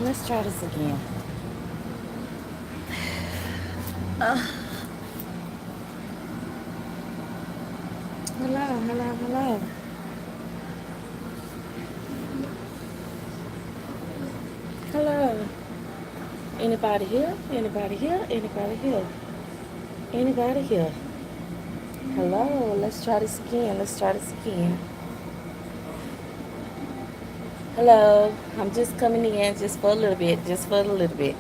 Let's try this again. Hello, hello, hello. Hello. Anybody here? Anybody here? Anybody here? Anybody here? Hello. Let's try this again. Let's try this again. Hello. I'm just coming in just for a little bit. Just for a little bit.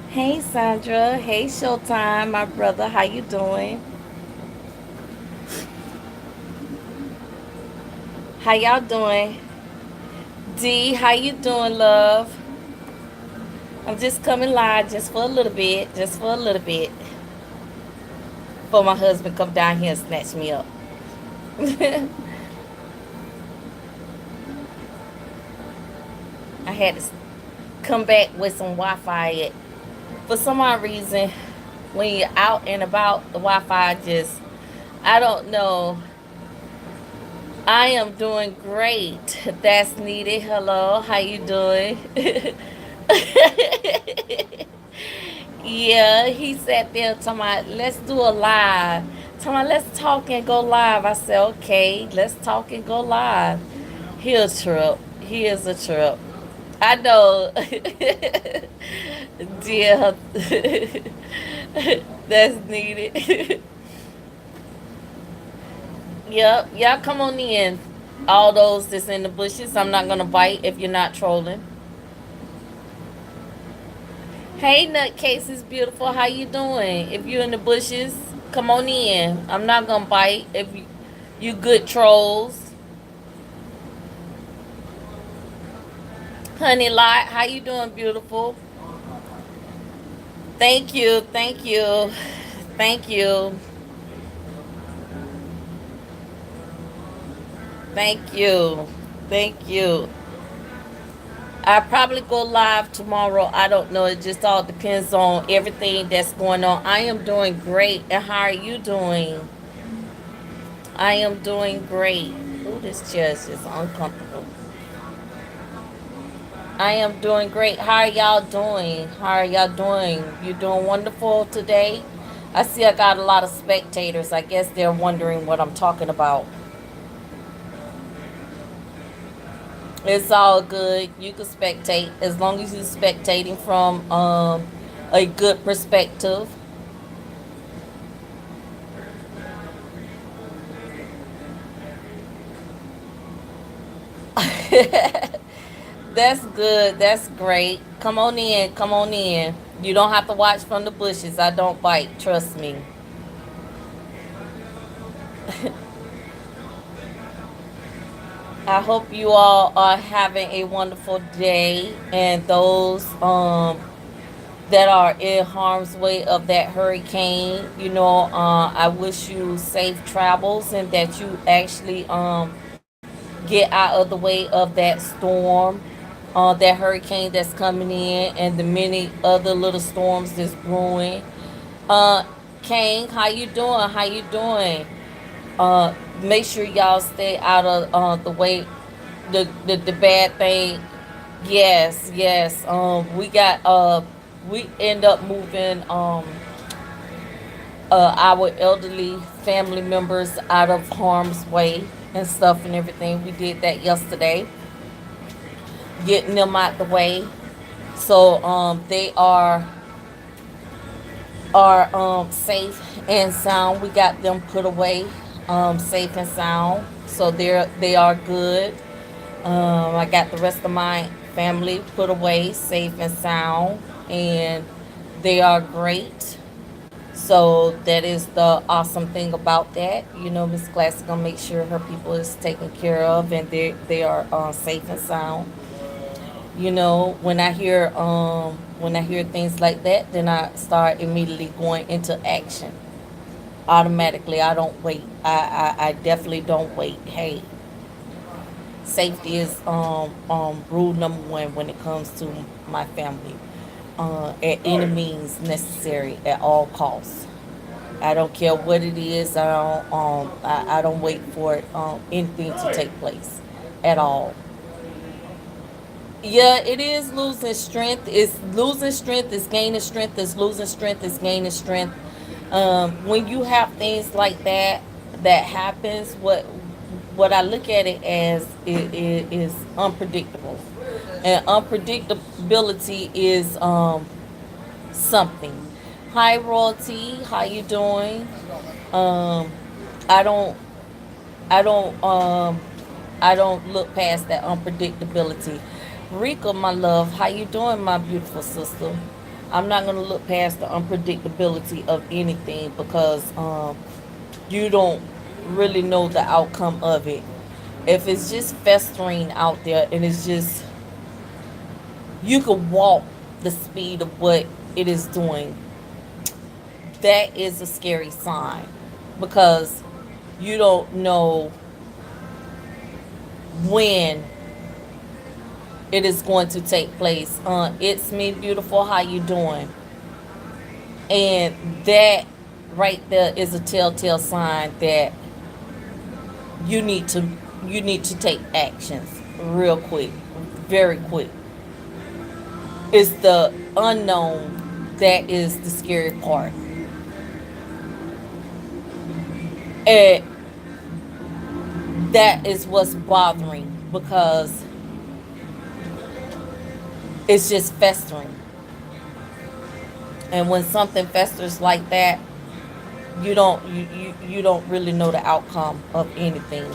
Hey, Sandra. Hey, Showtime, my brother. How you doing? How y'all doing? D, how you doing, love? I'm just coming live just for a little bit. Just for a little bit. Before my husband come down here and snatch me up. I had to come back with some Wi-Fi. For some odd reason, when you're out and about, the Wi-Fi just, I don't know. I am doing great. That's needed. Hello, how you doing? Yeah, he sat there talking about, let's do a live. Talking about, let's talk and go live. I said, okay, let's talk and go live. He a trip. He is a trip. I know. Dear. That's needed. Yep. Y'all come on in. All those that's in the bushes. I'm not going to bite if you're not trolling. Hey, Nutcases, beautiful. How you doing? If you're in the bushes, come on in. I'm not going to bite if you good trolls. Honey Lot, how you doing, beautiful? Thank you, thank you, thank you, thank you, thank you. I probably go live tomorrow. I don't know. It just all depends on everything that's going on. I am doing great. And how are you doing? I am doing great. Oh, this chair is just uncomfortable. I am doing great. How are y'all doing? How are y'all doing? You doing wonderful today? I see I got a lot of spectators. I guess they're wondering what I'm talking about. It's all good. You can spectate as long as you're spectating from a good perspective. That's good. That's great. Come on in. Come on in. You don't have to watch from the bushes. I don't bite. Trust me. I hope you all are having a wonderful day, and those that are in harm's way of that hurricane, I wish you safe travels and that you actually get out of the way of that storm, that hurricane that's coming in, and the many other little storms that's brewing. Uh, Kang, how you doing? How you doing? Make sure y'all stay out of the way, the bad thing. Yes, yes. We end up moving our elderly family members out of harm's way and stuff and everything. We did that yesterday, getting them out the way. So they are safe and sound. We got them put away, safe and sound. So they are good. I got the rest of my family put away, safe and sound, and they are great. So that is the awesome thing about that. Miss Classic gonna make sure her people is taken care of, and they are safe and sound. When I hear things like that, then I start immediately going into action. Automatically, I don't wait. I definitely don't wait. Hey, safety is rule number one when it comes to my family. At any means necessary, at all costs. I don't care what it is. I don't wait for it, anything to take place at all. Yeah, it is losing strength. It's losing strength. It's gaining strength. It's losing strength. It's gaining strength. When you have things like that that happens, what I look at it as it is unpredictable, and unpredictability is something. Hi, royalty. How you doing? Um, I don't. I don't. I don't look past that unpredictability. Rika, my love, how you doing, my beautiful sister? I'm not gonna look past the unpredictability of anything because you don't really know the outcome of it. If it's just festering out there and it's just you could walk the speed of what it is doing, that is a scary sign because you don't know when it is going to take place. It's me, beautiful. How you doing? And that right there is a telltale sign that you need to you need to take actions real quick, very quick. It's the unknown that is the scary part, and that is what's bothering because it's just festering. And when something festers like that, you don't really know the outcome of anything.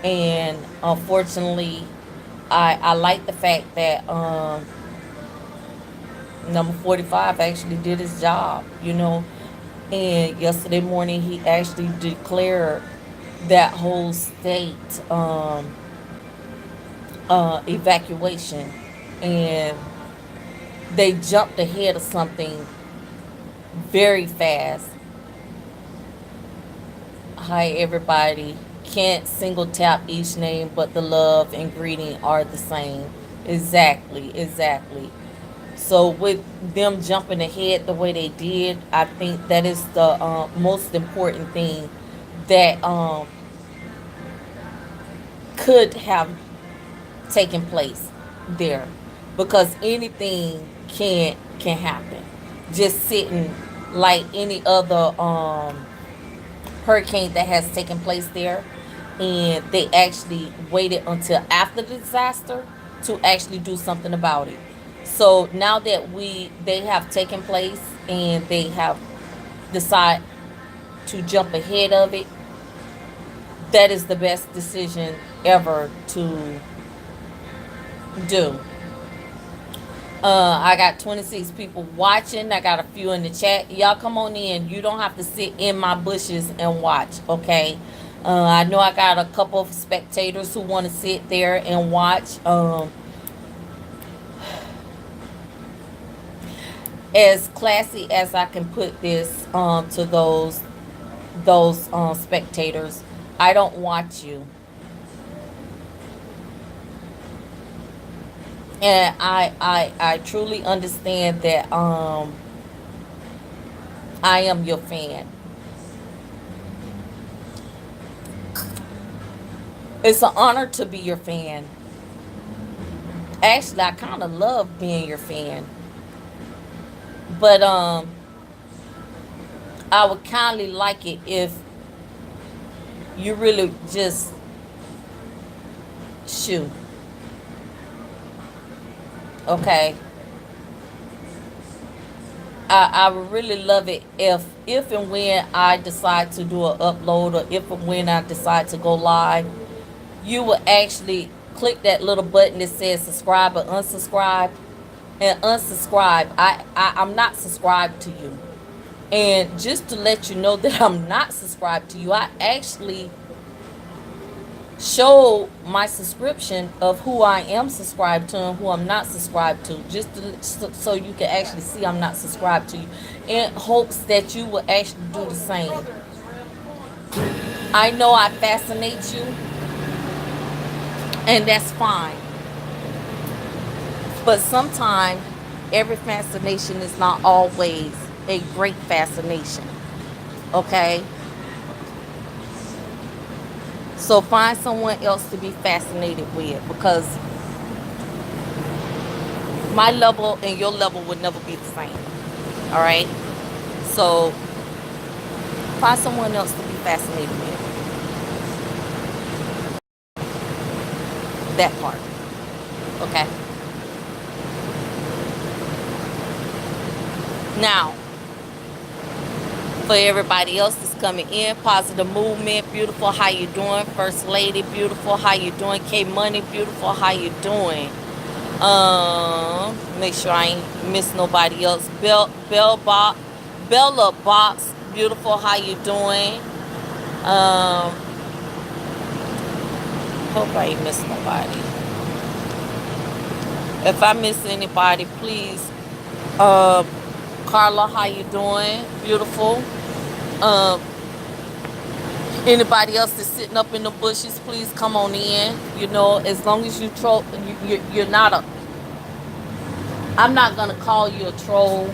And unfortunately, I like the fact that number 45 actually did his job, and yesterday morning he actually declared that whole state evacuation, and they jumped ahead of something very fast. Hi, everybody. Can't single tap each name, but the love and greeting are the same. Exactly, exactly. So, with them jumping ahead the way they did, I think that is the most important thing that could have taken place there, because anything can happen. Just sitting like any other hurricane that has taken place there, and they actually waited until after the disaster to actually do something about it. So now that we they have taken place and they have decided to jump ahead of it, that is the best decision ever to do. I got 26 people watching. I got a few in the chat. Y'all come on in. You don't have to sit in my bushes and watch, okay? I know I got a couple of spectators who want to sit there and watch. As classy as I can put this to those spectators, I don't watch you, and I truly understand that I am your fan. It's an honor to be your fan. Actually, I kind of love being your fan, but I would kindly like it if you really just shoot. Okay, I would really love it if and when I decide to do an upload, or if and when I decide to go live, you will actually click that little button that says subscribe or unsubscribe, and unsubscribe. I'm not subscribed to you. And just to let you know that I'm not subscribed to you, I actually show my subscription of who I am subscribed to and who I'm not subscribed to, just so you can actually see I'm not subscribed to you, in hopes that you will actually do the same. I know I fascinate you, and that's fine. But sometimes every fascination is not always a great fascination. Okay? So find someone else to be fascinated with, because My level and your level would never be the same. All right? So find someone else to be fascinated with. That part. Okay? Now, for everybody else that's coming in, positive movement, beautiful, how you doing? First lady, beautiful, how you doing? K Money, beautiful, how you doing? Make sure I ain't miss nobody else. Bella Box, beautiful, how you doing? Hope I ain't miss nobody. If I miss anybody, please. Carla, how you doing? Beautiful. Anybody else that's sitting up in the bushes, please come on in. You know, as long as you troll, you're not a. I'm not gonna call you a troll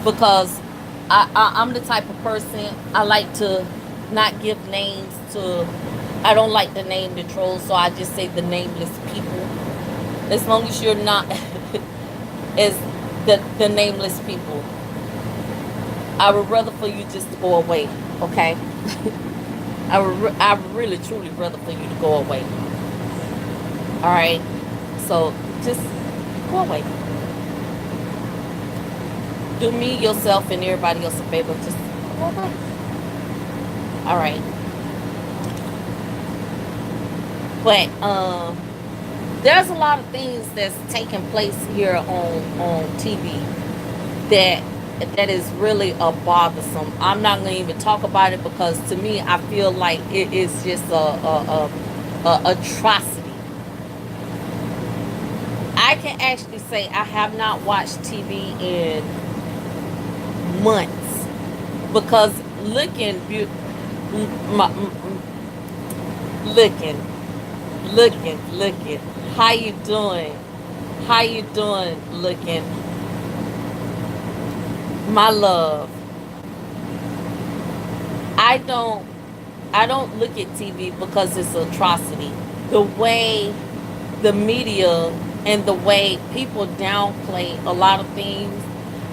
because I'm the type of person I like to not give names to. I don't like to name the trolls, so I just say the nameless people. As long as you're not as the nameless people, I would rather for you just to go away. Okay. I would really truly rather for you to go away. All right, so just go away. Do me, yourself, and everybody else a favor. Just go away. All right. But there's a lot of things that's taking place here on TV that is really a bothersome. I'm not going to even talk about it because to me, I feel like it is just a atrocity. I can actually say I have not watched TV in months because looking, how you doing? How you doing? Looking, my love. I don't look at TV because it's atrocity. The way the media and the way people downplay a lot of things,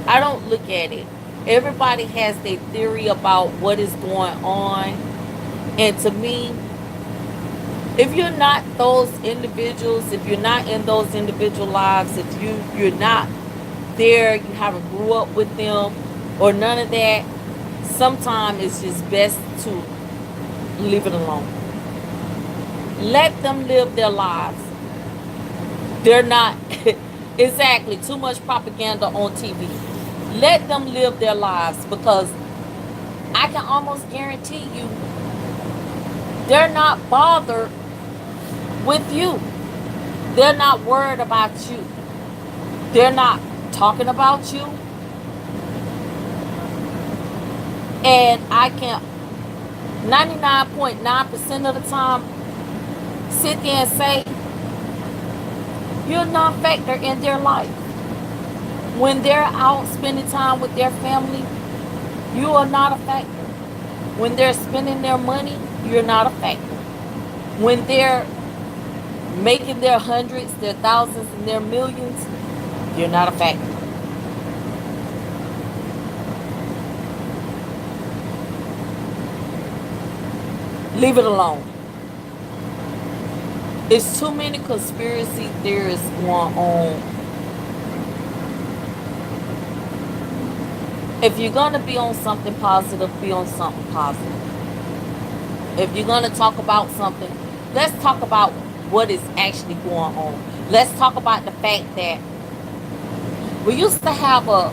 I don't look at it. Everybody has their theory about what is going on. And to me, if you're not those individuals, if you're not in those individual lives, if you're not there, you haven't grew up with them or none of that, sometimes it's just best to leave it alone. Let them live their lives. They're not exactly too much propaganda on TV. Let them live their lives because I can almost guarantee you they're not bothered with you. They're not worried about you. They're not talking about you. And I can 99.9% of the time sit there and say you're a non-factor in their life. When they're out spending time with their family, you are not a factor. When they're spending their money, you're not a factor. When they're making their hundreds, their thousands, and their millions, you're not a factor. Leave it alone. It's too many conspiracy theories going on. If you're going to be on something positive, be on something positive. If you're going to talk about something, let's talk about what is actually going on. Let's talk about the fact that we used to have a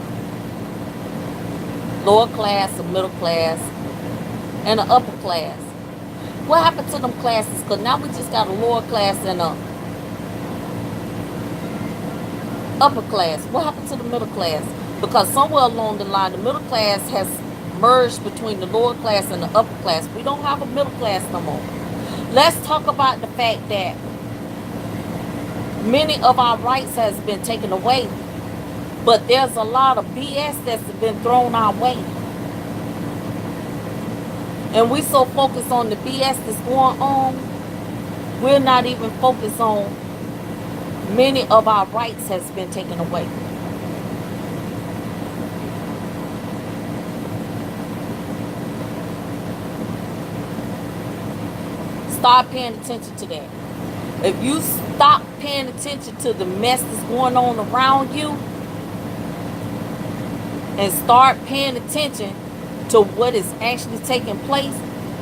lower class, a middle class, and an upper class. What happened to them classes? Because now we just got a lower class and a upper class. What happened to the middle class? Because somewhere along the line, the middle class has merged between the lower class and the upper class. We don't have a middle class no more. Let's talk about the fact that many of our rights has been taken away, but there's a lot of BS that's been thrown our way. And we so focused on the BS that's going on, we're not even focused on Many of our rights has been taken away. Start paying attention to that. If you stop paying attention to the mess that's going on around you and start paying attention to what is actually taking place,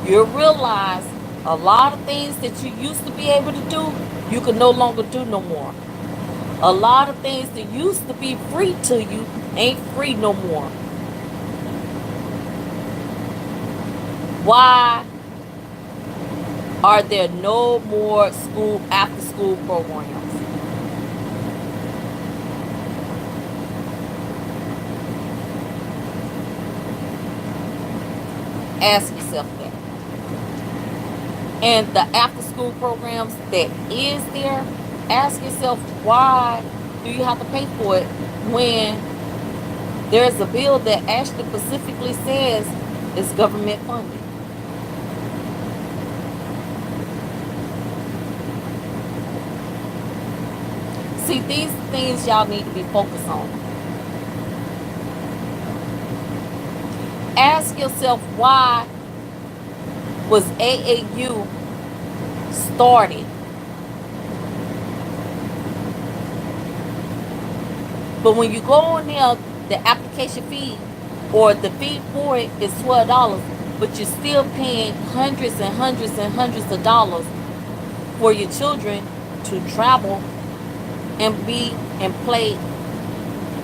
you'll realize a lot of things that you used to be able to do, you can no longer do no more. A lot of things that used to be free to you ain't free no more. Why are there no more after school programs? Ask yourself that. And the after school programs that is there, ask yourself, why do you have to pay for it when there's a bill that actually specifically says it's government funded? See, these things y'all need to be focused on. Ask yourself, why was AAU started? But when you go on there, the application fee or the fee for it is $12, but you're still paying hundreds and hundreds and hundreds of dollars for your children to travel and be and play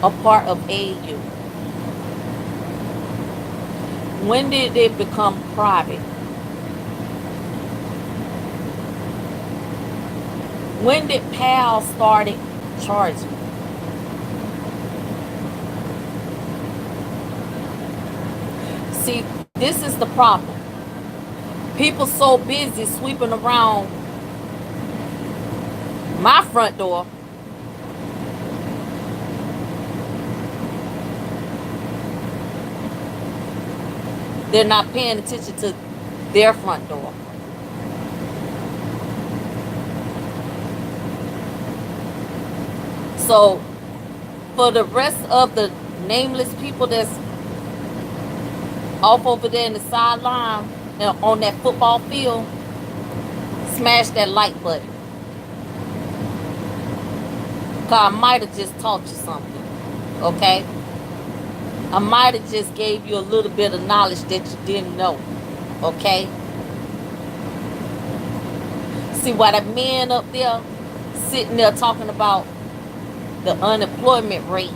a part of AAU. When did it become private? When did PAL started charging? See, this is the problem. People so busy sweeping around my front door they're not paying attention to their front door. So for the rest of the nameless people that's off over there in the sideline and on that football field, smash that like button. Cause I might have just taught you something, okay? I might have just gave you a little bit of knowledge that you didn't know, okay? See, why that man up there sitting there talking about the unemployment rate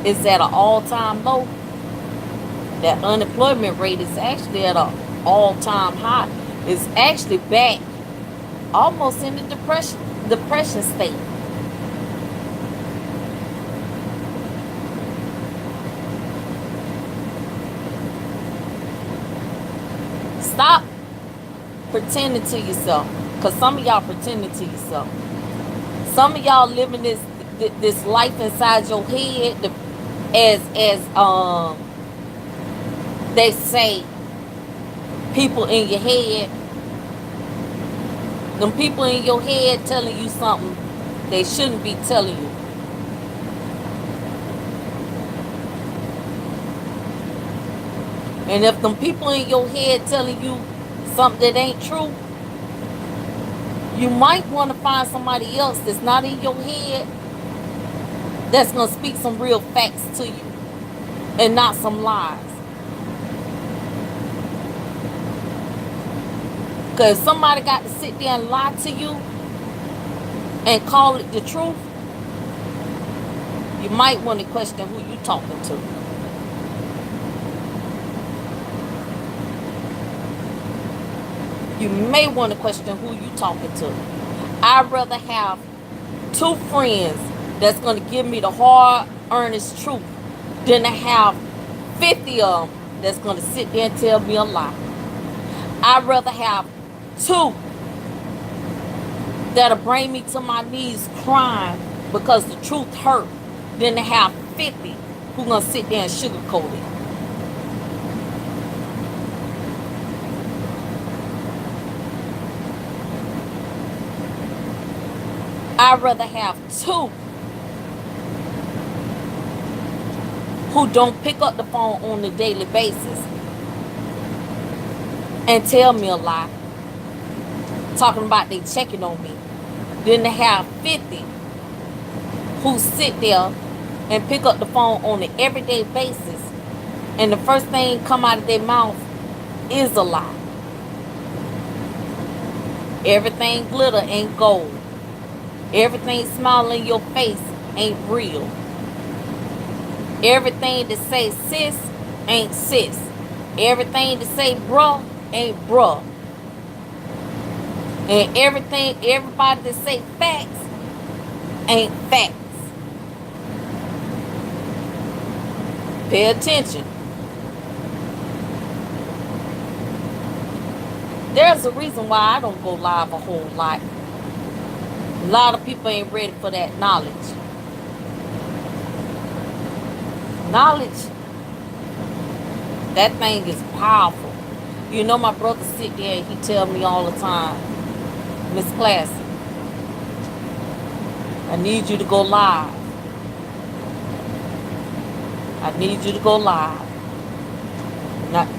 is at an all-time low. That unemployment rate is actually at an all-time high. It's actually back almost in the depression state. Stop pretending to yourself, because some of y'all pretending to yourself. Some of y'all living this life inside your head, as they say, people in your head. Them people in your head telling you something they shouldn't be telling you. And if them people in your head telling you something that ain't true, you might want to find somebody else that's not in your head that's going to speak some real facts to you and not some lies. Because if somebody got to sit there and lie to you and call it the truth, you might want to question who you talking to. You may want to question who you talking to. I'd rather have 2 friends that's going to give me the hard, earnest truth than to have 50 of them that's going to sit there and tell me a lie. I'd rather have 2 that'll bring me to my knees crying because the truth hurt than to have 50 who going to sit there and sugarcoat it. I'd rather have two who don't pick up the phone on a daily basis and tell me a lie, talking about they checking on me, than to have 50 who sit there and pick up the phone on an everyday basis, and the first thing come out of their mouth is a lie. Everything glitter ain't gold. Everything smiling in your face ain't real. Everything that say sis ain't sis. Everything that say bruh ain't bruh. And everybody that say facts ain't facts. Pay attention. There's a reason why I don't go live a whole lot. A lot of people ain't ready for that knowledge. Knowledge, that thing is powerful. You know, my brother sit there and he tell me all the time, Miss Classy, I need you to go live. I need you to go live.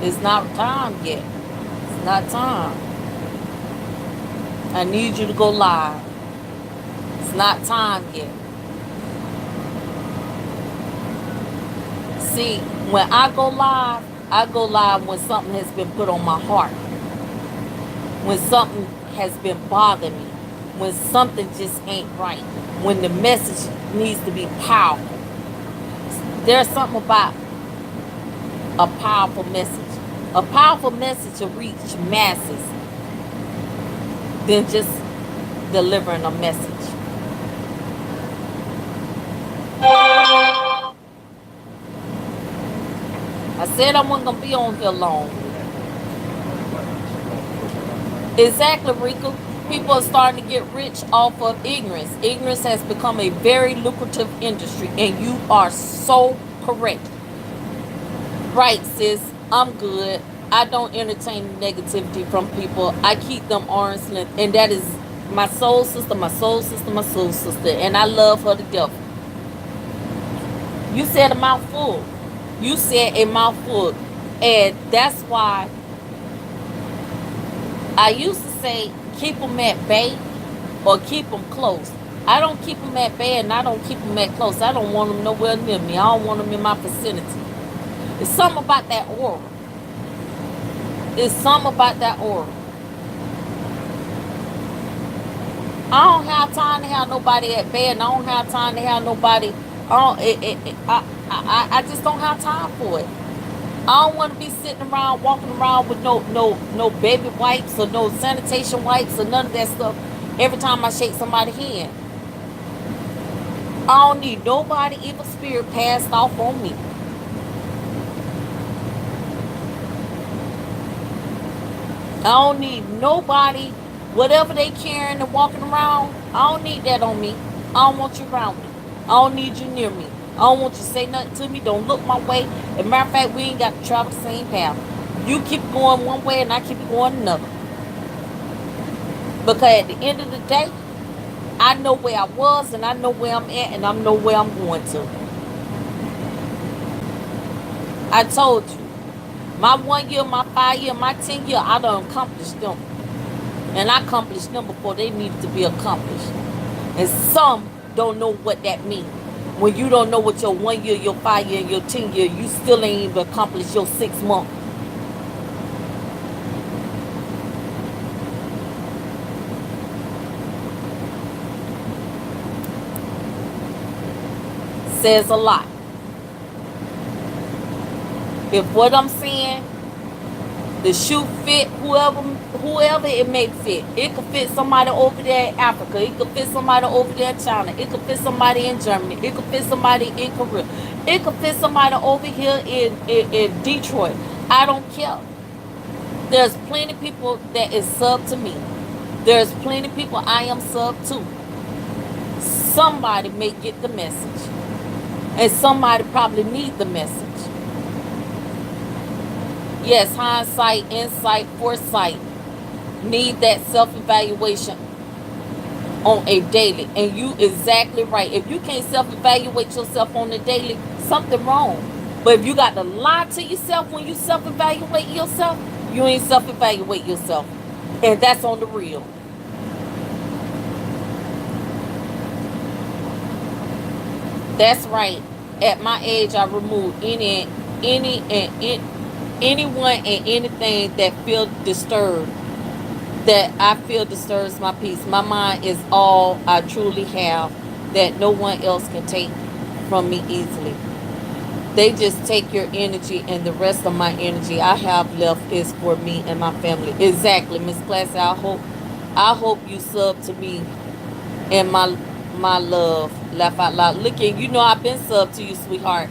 It's not time yet. It's not time. I need you to go live. It's not time yet. See, when I go live when something has been put on my heart. When something has been bothering me. When something just ain't right. When the message needs to be powerful. There's something about a powerful message. A powerful message will reach masses than just delivering a message. I said I wasn't going to be on here long. Exactly, Rika. People are starting to get rich off of ignorance. Ignorance has become a very lucrative industry, and you are so correct. Right, sis. I'm good. I don't entertain negativity from people. I keep them arm's length, and that is my soul sister, my soul sister, my soul sister, and I love her to death. You said a mouthful. You said a mouthful. And that's why I used to say keep them at bay or keep them close. I don't keep them at bay and I don't keep them at close. I don't want them nowhere near me. I don't want them in my vicinity. It's something about that aura. It's something about that aura. I don't have time to have nobody at bay, and I don't have time to have nobody. I just don't have time for it. I don't want to be sitting around, walking around with no baby wipes or no sanitation wipes or none of that stuff every time I shake somebody's hand. I don't need nobody evil spirit passed off on me. I don't need nobody, whatever they carrying and walking around, I don't need that on me. I don't want you around me. I don't need you near me. I don't want you to say nothing to me. Don't look my way. As a matter of fact, we ain't got to travel the same path. You keep going one way and I keep going another. Because at the end of the day, I know where I was and I know where I'm at and I know where I'm going to. I told you, my 1 year, my 5 year, my 10 year, I done accomplished them. And I accomplished them before they needed to be accomplished. And some don't know what that means. When you don't know what your 1 year, your 5 year, and your 10 year, you still ain't even accomplished your 6 months. Says a lot. If what I'm saying, the shoe fit whoever it may fit. It could fit somebody over there in Africa. It could fit somebody over there in China. It could fit somebody in Germany. It could fit somebody in Korea. It could fit somebody over here in Detroit. I don't care. There's plenty of people that is sub to me. There's plenty of people I am sub to. Somebody may get the message. And somebody probably need the message. Yes, hindsight, insight, foresight. Need that self-evaluation. on a daily. And you exactly right. If you can't self-evaluate yourself on a daily, something wrong. But if you got to lie to yourself when you self-evaluate yourself, you ain't self-evaluate yourself. And that's on the real. That's right. At my age, I removed anyone and anything that feel disturbed, that I feel disturbs my peace. My mind is all I truly have, that no one else can take from me easily. They just take your energy, and the rest of my energy I have left is for me and my family. Exactly, Miss Classy. I hope you sub to me and my love. Laugh out loud. Look at you know I've been sub to you, sweetheart.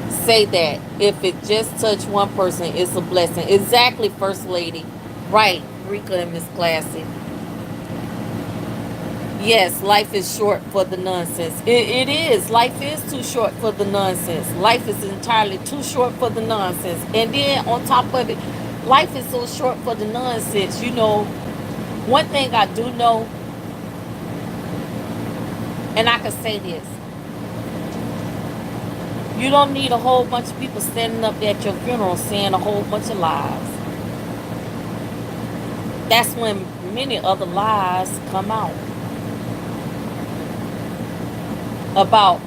Say that. If it just touch one person, it's a blessing. Exactly, First Lady. Right, Rika and Miss Classy. Yes, life is short for the nonsense. It is. Life is too short for the nonsense. Life is entirely too short for the nonsense. And then on top of it, life is so short for the nonsense. You know, one thing I do know, and I can say this, you don't need a whole bunch of people standing up there at your funeral saying a whole bunch of lies. That's when many other lies come out about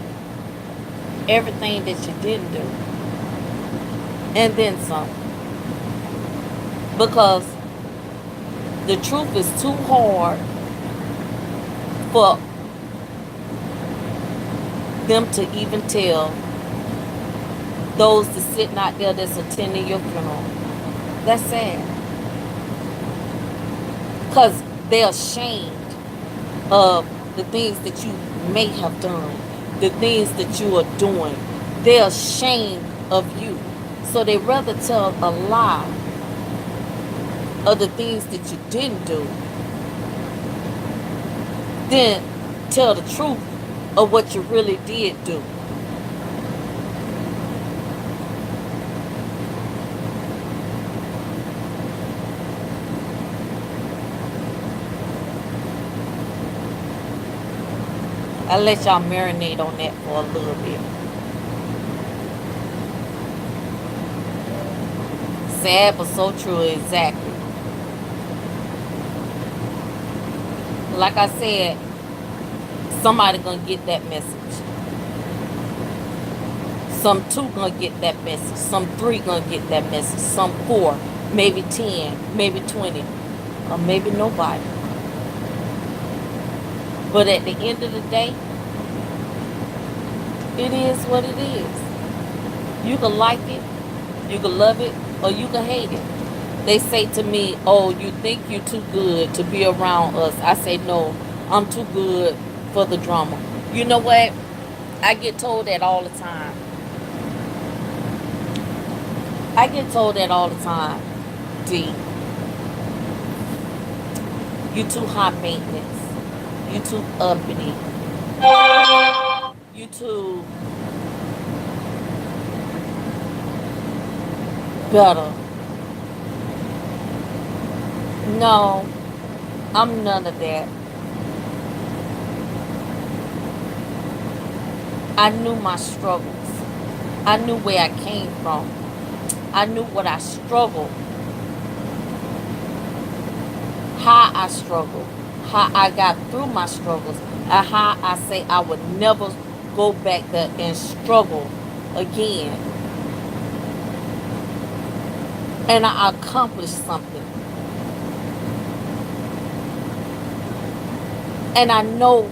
everything that you didn't do. And then some. Because the truth is too hard for them to even tell those that's sitting out there that's attending your funeral. That's sad. Because they're ashamed of the things that you may have done, the things that you are doing. They're ashamed of you. So they rather tell a lie of the things that you didn't do than tell the truth of what you really did do. I'll let y'all marinate on that for a little bit. Sad but so true, exactly. Like I said, somebody gonna get that message. Some 2 gonna get that message. Some 3 gonna get that message. Some 4, maybe 10, maybe 20, or maybe nobody. But at the end of the day, it is what it is. You can like it, you can love it, or you can hate it. They say to me, oh, you think you're too good to be around us. I say, no, I'm too good for the drama. You know what? I get told that all the time. I get told that all the time, D. You too high maintenance. You too uppity. You too better. No, I'm none of that. I knew my struggles. I knew where I came from. I knew what I struggled. How I struggled. How I got through my struggles. And how I say I would never go back there and struggle again. And I accomplished something. And I know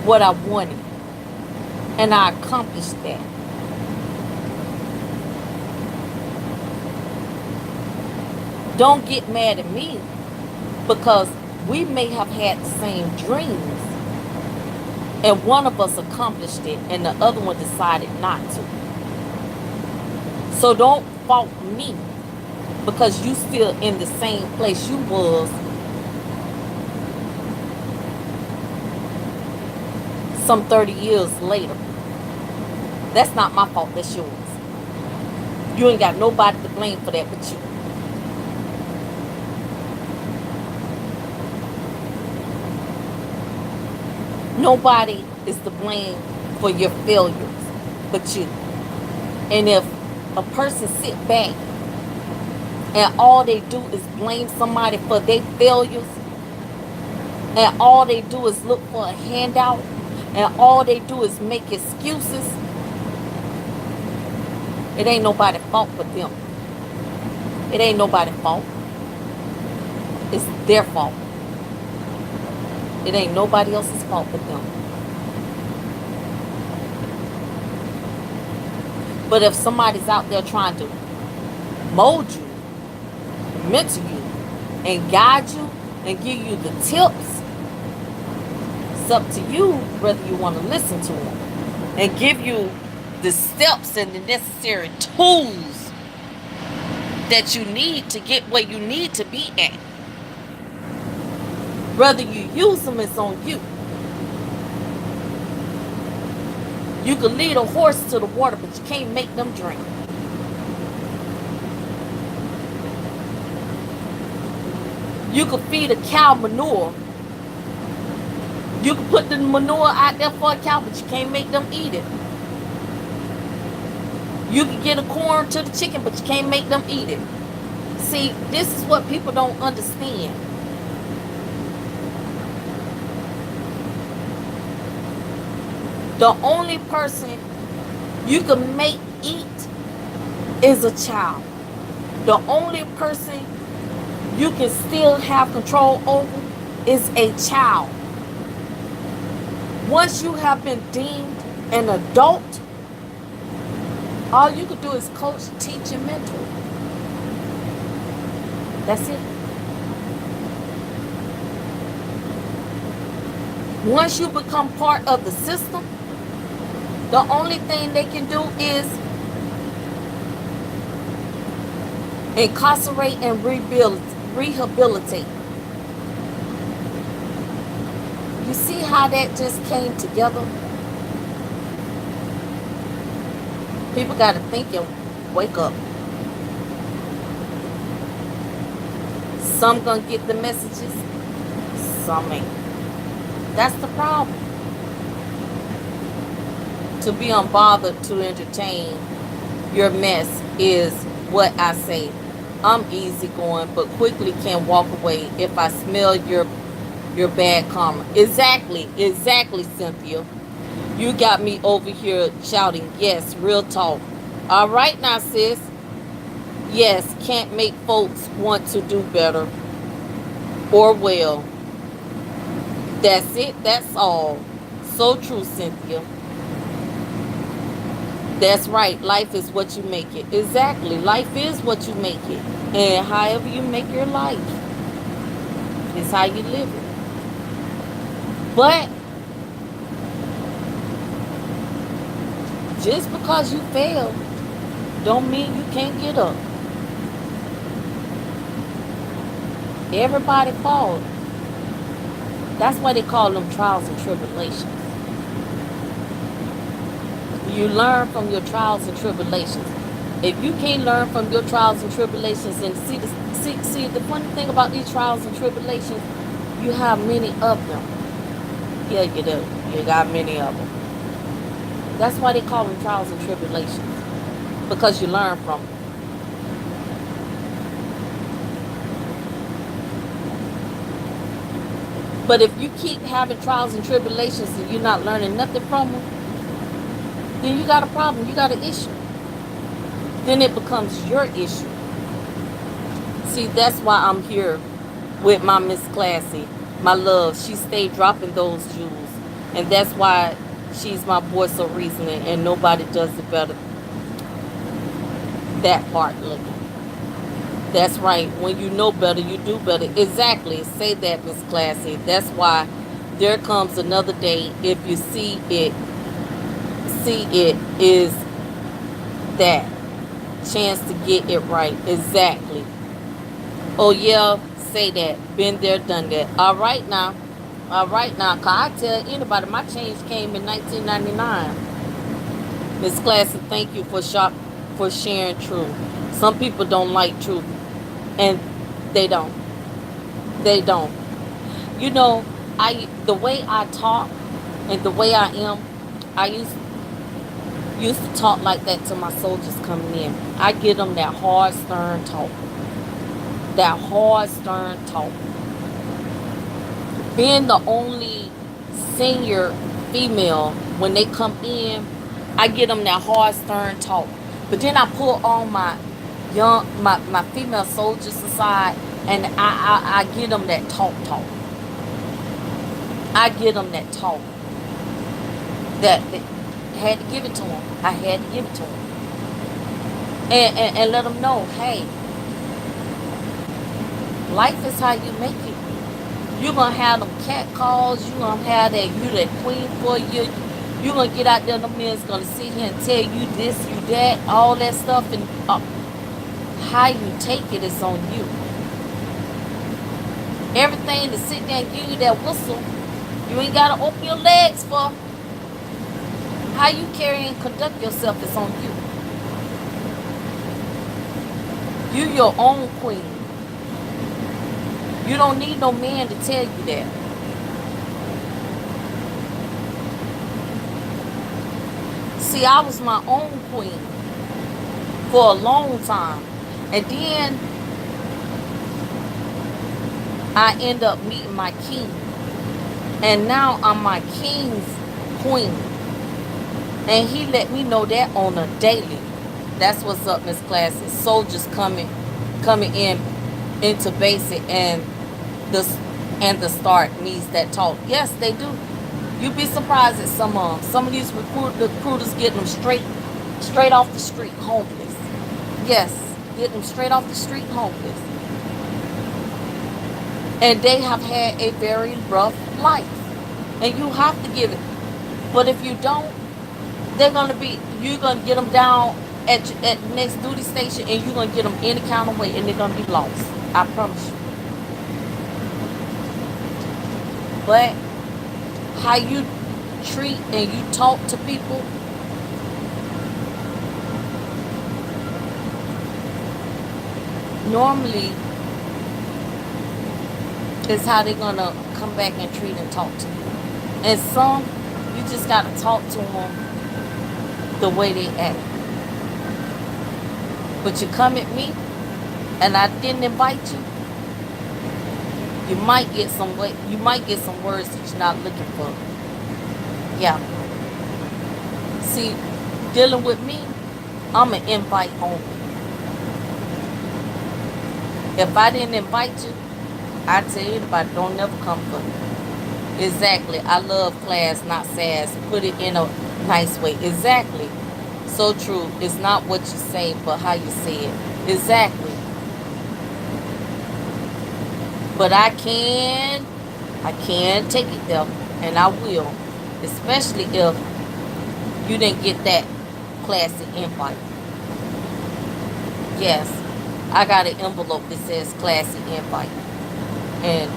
what I wanted. And I accomplished that. Don't get mad at me, because we may have had the same dreams, and one of us accomplished it and the other one decided not to. So don't fault me, because you still in the same place you was some 30 years later. That's not my fault, that's yours. You ain't got nobody to blame for that but you. Nobody is to blame for your failures but you. And if a person sit back and all they do is blame somebody for their failures, and all they do is look for a handout, and all they do is make excuses, it ain't nobody's fault but them. It ain't nobody's fault. It's their fault. It ain't nobody else's fault but them. But if somebody's out there trying to mold you, mentor you, and guide you, and give you the tips, it's up to you whether you want to listen to them and give you the steps and the necessary tools that you need to get where you need to be at. Whether you use them, it's on you. You can lead a horse to the water, but you can't make them drink. You can feed a cow manure. You can put the manure out there for a cow, but you can't make them eat it. You can get a corn to the chicken, but you can't make them eat it. See, this is what people don't understand. The only person you can make eat is a child. The only person you can still have control over is a child. Once you have been deemed an adult, all you can do is coach, teach, and mentor. That's it. Once you become part of the system, the only thing they can do is incarcerate and rehabilitate. You see how that just came together? People got to think and wake up. Some gonna get the messages, some ain't. That's the problem. To be unbothered to entertain your mess is what I say. I'm easygoing, but quickly can walk away if I smell your bad karma. Exactly, Cynthia. You got me over here shouting, yes, real talk. All right now, sis. Yes, can't make folks want to do better or well. That's it, that's all. So true, Cynthia. That's right, life is what you make it. Exactly, life is what you make it. And however you make your life is how you live it. But just because you fail don't mean you can't get up. Everybody falls. That's why they call them trials and tribulations. You learn from your trials and tribulations. If you can't learn from your trials and tribulations, and see the funny thing about these trials and tribulations, you have many of them. Yeah, you do. You got many of them. That's why they call them trials and tribulations, because you learn from them. But if you keep having trials and tribulations and you're not learning nothing from them, then you got a problem. You got an issue. Then it becomes your issue. See, that's why I'm here with my Miss Classy, my love. She stayed dropping those jewels. And that's why she's my voice of reasoning, and nobody does it better. That part, look. That's right. When you know better, you do better. Exactly. Say that, Miss Classy. That's why there comes another day. If you see it is that chance to get it right. Exactly. Oh yeah, say that. Been there, done that. All right now. Cause I tell anybody my change came in 1999. Miss Classy, thank you for sharing truth. Some people don't like truth, and they don't. You know, the way I talk And the way I am, I used to talk like that to my soldiers coming in. I give them that hard, stern talk. That hard, stern talk. Being the only senior female, when they come in, I give them that hard, stern talk. But then I pull all my my female soldiers aside, and I give them that talk. I give them that talk. That had to give it to them. I had to give it to them. And let them know, hey, life is how you make it. You're going to have them cat calls. You're going to have that queen for you. You're going to get out there, the men's going to sit here and tell you this, you that, all that stuff. And how you take it is on you. Everything to sit there and give you that whistle, you ain't got to open your legs for. How you carry and conduct yourself is on you. You your own queen. You don't need no man to tell you that. See, I was my own queen for a long time. And then I end up meeting my king. And now I'm my king's queen. And he let me know that on a daily. That's what's up, Miss Classic. Soldiers coming in into basic, and the start needs that talk. Yes, they do. You'd be surprised at some of these recruiters getting them straight off the street homeless. Yes, getting them straight off the street homeless. And they have had a very rough life. And you have to give it. But if you don't, you're gonna get them down at the next duty station, and you're gonna get them any kind of way, and they're gonna be lost. I promise you. But how you treat and you talk to people, normally is how they're gonna come back and treat and talk to you. And some, you just gotta talk to them the way they act. But you come at me and I didn't invite you, you might get some words that you're not looking for. Yeah. See, dealing with me, I'm an invite only. If I didn't invite you, I tell you, anybody, don't never come for me. Exactly. I love class, not sass. Put it in a nice way. Exactly. So true. It's not what you say, but how you say it. Exactly. But I can take it there, and I will. Especially if you didn't get that classy invite. Yes, I got an envelope that says classy invite. And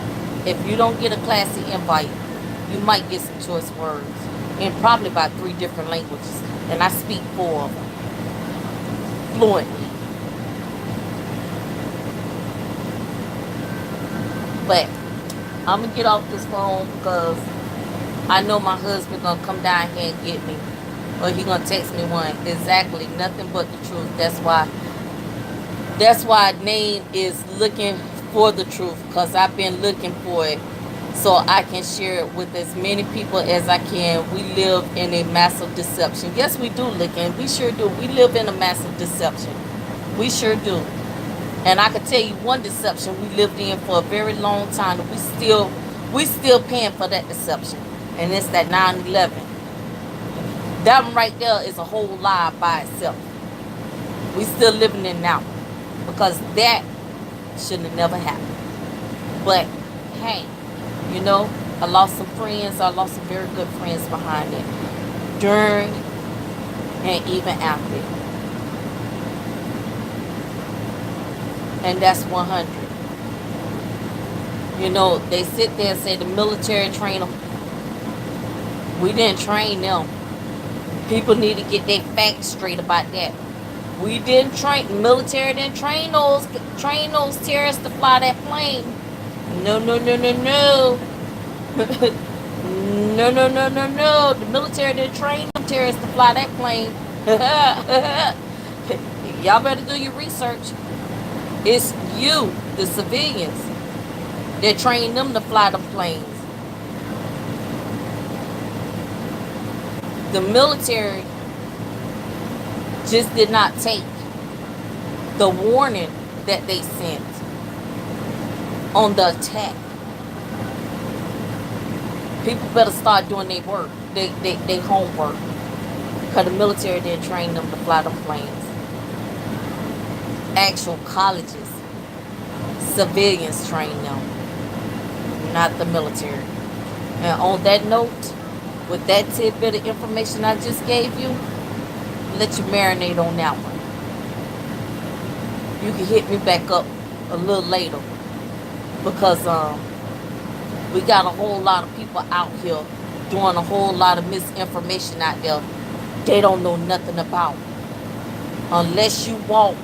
if you don't get a classy invite, you might get some choice words in probably about 3 different languages. And I speak 4 of them fluently. But I'm going to get off this phone because I know my husband going to come down here and get me. Or he going to text me one. Exactly. Nothing but the truth. That's why name is looking for the truth, because I've been looking for it so I can share it with as many people as I can. We live in a massive deception. Yes, we do, Lickin'. We sure do. We live in a massive deception. We sure do. And I can tell you one deception we lived in for a very long time. We still paying for that deception. And it's that 9/11. That one right there is a whole lie by itself. We still living in now. Because that shouldn't have never happened. But hey, you know, I lost some friends. I lost some very good friends behind it, during and even after. And that's 100. You know, they sit there and say the military train them. We didn't train them. People need to get their facts straight about that. We didn't train, military didn't train those terrorists to fly that plane. No. No, no, no, no, no. The military didn't train them terrorists to fly that plane. Y'all better do your research. It's you, the civilians, that train them to fly them planes. The military just did not take the warning that they sent on the attack. People better start doing their work, their homework, because the military didn't train them to fly them planes. Actual colleges, civilians train them, not the military. And on that note, with that tidbit of information I just gave you, let you marinate on that one. You can hit me back up a little later, because we got a whole lot of people out here doing a whole lot of misinformation out there they don't know nothing about. Unless you walk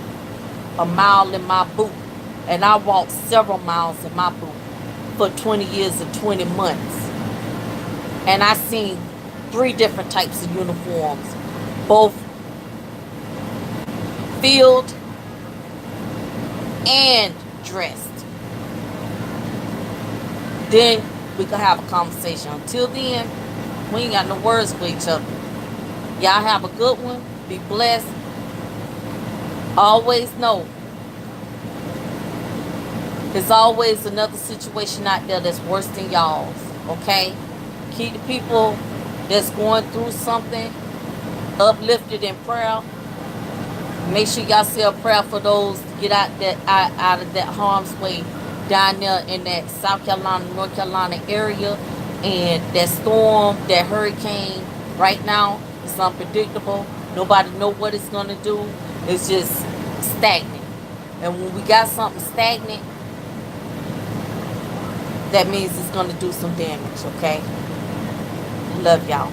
a mile in my boot, and I walked several miles in my boot for 20 years and 20 months, and I seen 3 different types of uniforms, both field and dressed. Then we can have a conversation. Until then, we ain't got no words for each other. Y'all have a good one. Be blessed. Always know there's always another situation out there that's worse than y'all's. Okay? Keep the people that's going through something uplifted in prayer. Make sure y'all say a prayer for those to get out of that harm's way down there in that South Carolina, North Carolina area. And that storm, that hurricane, right now, it's unpredictable. Nobody know what it's going to do. It's just stagnant. And when we got something stagnant, that means it's going to do some damage, okay? Love y'all.